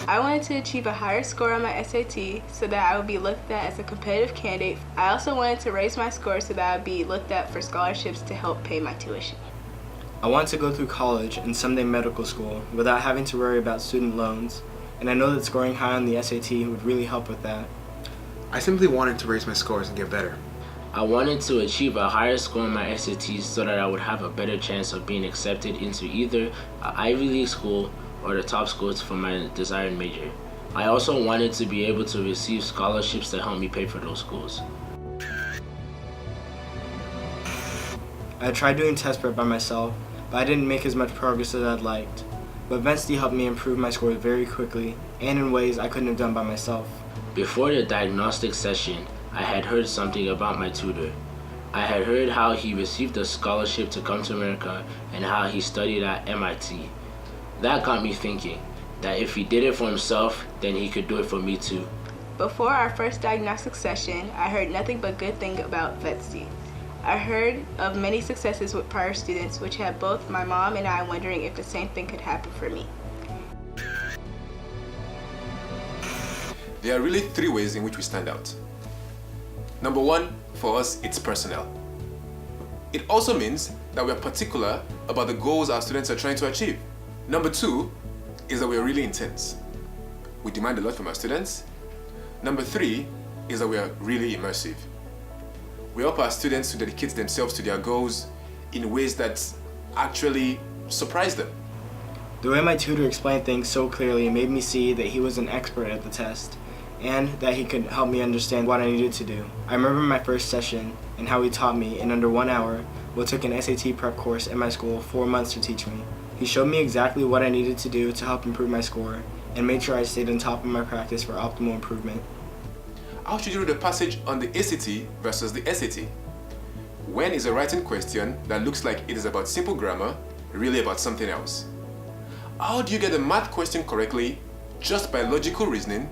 I wanted to achieve a higher score on my SAT so that I would be looked at as a competitive candidate. I also wanted to raise my score so that I would be looked at for scholarships to help pay my tuition. I want to go through college and someday medical school without having to worry about student loans, and I know that scoring high on the SAT would really help with that. I simply wanted to raise my scores and get better. I wanted to achieve a higher score on my SATs so that I would have a better chance of being accepted into either an Ivy League school or the top schools for my desired major. I also wanted to be able to receive scholarships to help me pay for those schools. I tried doing test prep by myself, but I didn't make as much progress as I'd liked. But Vensti helped me improve my scores very quickly and in ways I couldn't have done by myself. Before the diagnostic session, I had heard something about my tutor. I had heard how he received a scholarship to come to America and how he studied at MIT. That got me thinking that if he did it for himself, then he could do it for me too. Before our first diagnostic session, I heard nothing but good things about Vensti. I heard of many successes with prior students, which had both my mom and I wondering if the same thing could happen for me. There are really three ways in which we stand out. Number one, for us, it's personnel. It also means that we are particular about the goals our students are trying to achieve. Number two is that we are really intense. We demand a lot from our students. Number three is that we are really immersive. We help our students to dedicate themselves to their goals in ways that actually surprise them. The way my tutor explained things so clearly made me see that he was an expert at the test, and that he could help me understand what I needed to do. I remember my first session and how he taught me in under 1 hour what took an SAT prep course at my school 4 months to teach me. He showed me exactly what I needed to do to help improve my score and made sure I stayed on top of my practice for optimal improvement. How should you read the passage on the ACT versus the SAT? When is a writing question that looks like it is about simple grammar really about something else? How do you get a math question correctly just by logical reasoning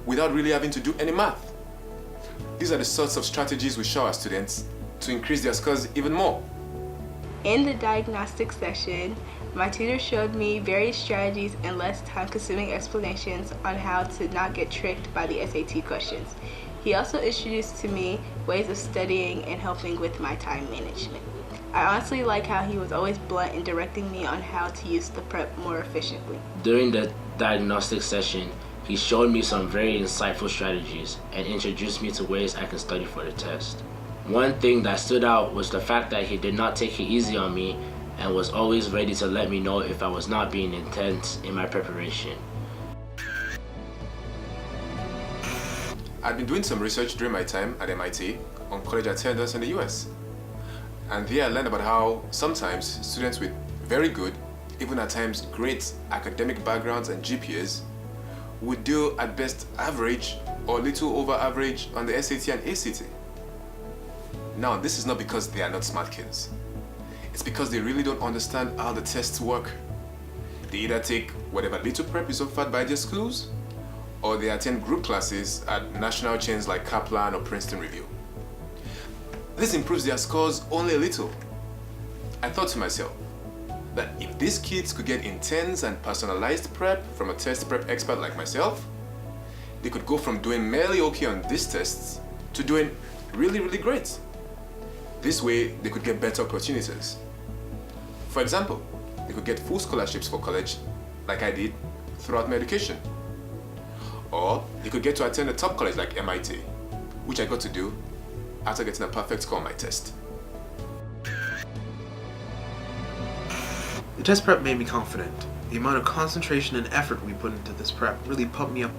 without really having to do any math? These are the sorts of strategies we show our students to increase their scores even more. In the diagnostic session, my tutor showed me various strategies and less time-consuming explanations on how to not get tricked by the SAT questions. He also introduced to me ways of studying and helping with my time management. I honestly like how he was always blunt in directing me on how to use the prep more efficiently. During the diagnostic session, he showed me some very insightful strategies and introduced me to ways I can study for the test. One thing that stood out was the fact that he did not take it easy on me and was always ready to let me know if I was not being intense in my preparation. I'd been doing some research during my time at MIT on college attendance in the US. And there I learned about how sometimes students with very good, even at times great academic backgrounds and GPAs would do at best average or little over average on the SAT and ACT. Now, this is not because they are not smart kids. It's because they really don't understand how the tests work. They either take whatever little prep is offered by their schools, or they attend group classes at national chains like Kaplan or Princeton Review. This improves their scores only a little. I thought to myself that if these kids could get intense and personalized prep from a test prep expert like myself, they could go from doing merely okay on these tests to doing really, really great. This way, they could get better opportunities. For example, they could get full scholarships for college, like I did, throughout my education. Or they could get to attend a top college like MIT, which I got to do after getting a perfect score on my test. The test prep made me confident. The amount of concentration and effort we put into this prep really pumped me up.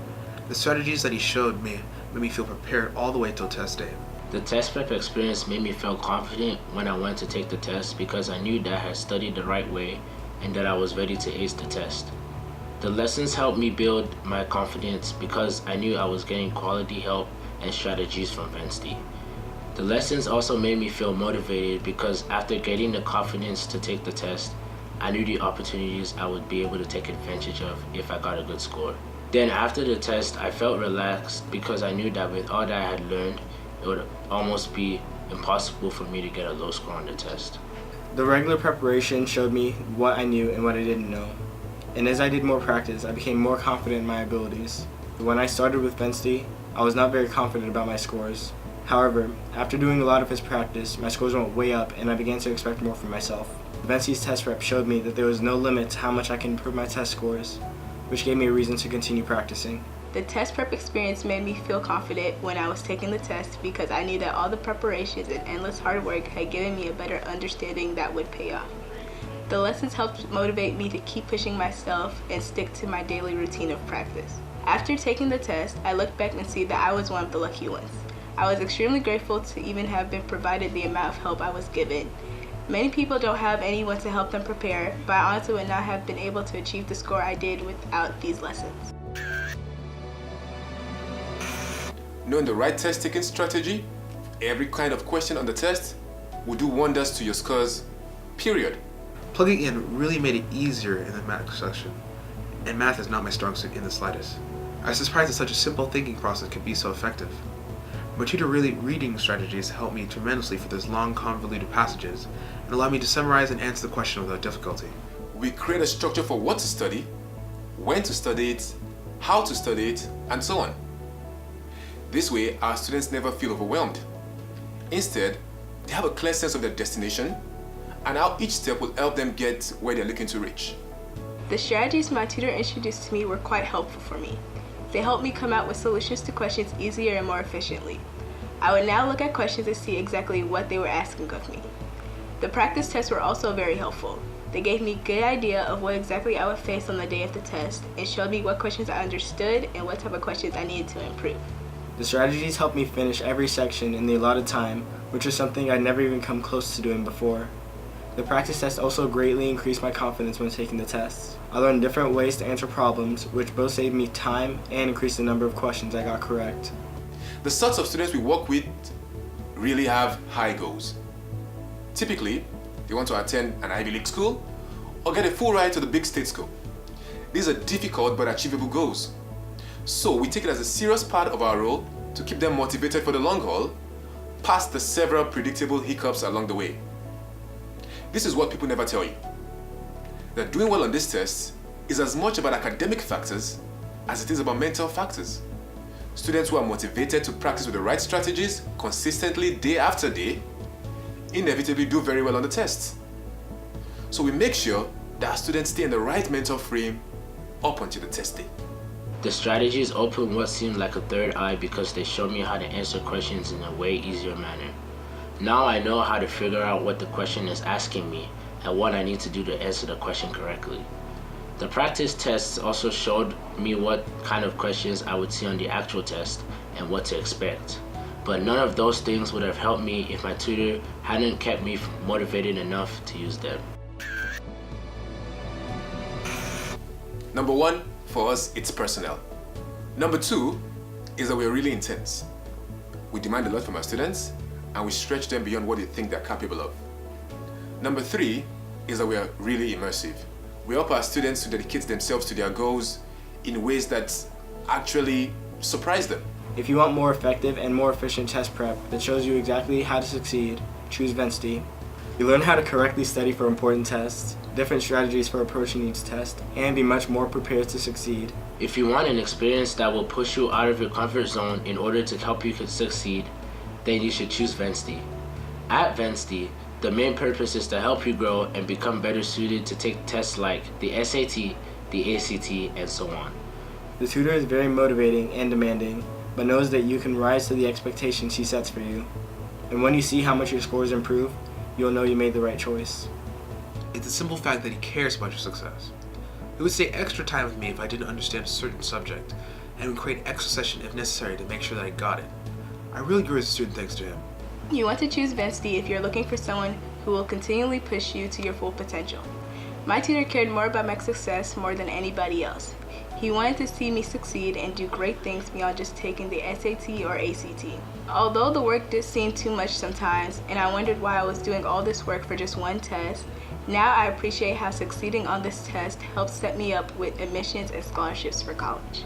The strategies that he showed me made me feel prepared all the way till test day. The test prep experience made me feel confident when I went to take the test because I knew that I had studied the right way and that I was ready to ace the test. The lessons helped me build my confidence because I knew I was getting quality help and strategies from Vensti. The lessons also made me feel motivated because after getting the confidence to take the test, I knew the opportunities I would be able to take advantage of if I got a good score. Then after the test, I felt relaxed because I knew that with all that I had learned, it would almost be impossible for me to get a low score on the test. The regular preparation showed me what I knew and what I didn't know. And as I did more practice, I became more confident in my abilities. When I started with Vensti, I was not very confident about my scores. However, after doing a lot of his practice, my scores went way up and I began to expect more from myself. Vensti's test prep showed me that there was no limit to how much I can improve my test scores, which gave me a reason to continue practicing. The test prep experience made me feel confident when I was taking the test because I knew that all the preparations and endless hard work had given me a better understanding that would pay off. The lessons helped motivate me to keep pushing myself and stick to my daily routine of practice. After taking the test, I look back and see that I was one of the lucky ones. I was extremely grateful to even have been provided the amount of help I was given. Many people don't have anyone to help them prepare, but I honestly would not have been able to achieve the score I did without these lessons. Knowing the right test taking strategy, every kind of question on the test will do wonders to your scores, period. Plugging in really made it easier in the math section, and math is not my strong suit in the slightest. I was surprised that such a simple thinking process could be so effective. My tutor reading strategies helped me tremendously for those long, convoluted passages and allowed me to summarize and answer the question without difficulty. We create a structure for what to study, when to study it, how to study it, and so on. This way, our students never feel overwhelmed. Instead, they have a clear sense of their destination and how each step will help them get where they're looking to reach. The strategies my tutor introduced to me were quite helpful for me. They helped me come out with solutions to questions easier and more efficiently. I would now look at questions to see exactly what they were asking of me. The practice tests were also very helpful. They gave me a good idea of what exactly I would face on the day of the test and showed me what questions I understood and what type of questions I needed to improve. The strategies helped me finish every section in the allotted time, which was something I'd never even come close to doing before. The practice test also greatly increased my confidence when taking the tests. I learned different ways to answer problems, which both saved me time and increased the number of questions I got correct. The sorts of students we work with really have high goals. Typically, they want to attend an Ivy League school or get a full ride to the big state school. These are difficult but achievable goals. So we take it as a serious part of our role to keep them motivated for the long haul, past the several predictable hiccups along the way. This is what people never tell you. That doing well on this test is as much about academic factors as it is about mental factors. Students who are motivated to practice with the right strategies consistently day after day inevitably do very well on the tests. So we make sure that our students stay in the right mental frame up until the test day. The strategies opened what seemed like a third eye because they showed me how to answer questions in a way easier manner. Now I know how to figure out what the question is asking me and what I need to do to answer the question correctly. The practice tests also showed me what kind of questions I would see on the actual test and what to expect. But none of those things would have helped me if my tutor hadn't kept me motivated enough to use them. Number one, for us, it's personnel. Number two is that we're really intense. We demand a lot from our students and we stretch them beyond what they think they're capable of. Number three is that we are really immersive. We help our students to dedicate themselves to their goals in ways that actually surprise them. If you want more effective and more efficient test prep that shows you exactly how to succeed, choose Vensti. You learn how to correctly study for important tests, different strategies for approaching each test, and be much more prepared to succeed. If you want an experience that will push you out of your comfort zone in order to help you succeed, then you should choose Vensti. At Vensti, the main purpose is to help you grow and become better suited to take tests like the SAT, the ACT, and so on. The tutor is very motivating and demanding, but knows that you can rise to the expectations he sets for you. And when you see how much your scores improve, you'll know you made the right choice. It's the simple fact that he cares about your success. He would stay extra time with me if I didn't understand a certain subject, and would create extra session if necessary to make sure that I got it. I really grew as a student thanks to him. You want to choose Vensti if you're looking for someone who will continually push you to your full potential. My tutor cared more about my success more than anybody else. He wanted to see me succeed and do great things beyond just taking the SAT or ACT. Although the work did seem too much sometimes, and I wondered why I was doing all this work for just one test, now I appreciate how succeeding on this test helped set me up with admissions and scholarships for college.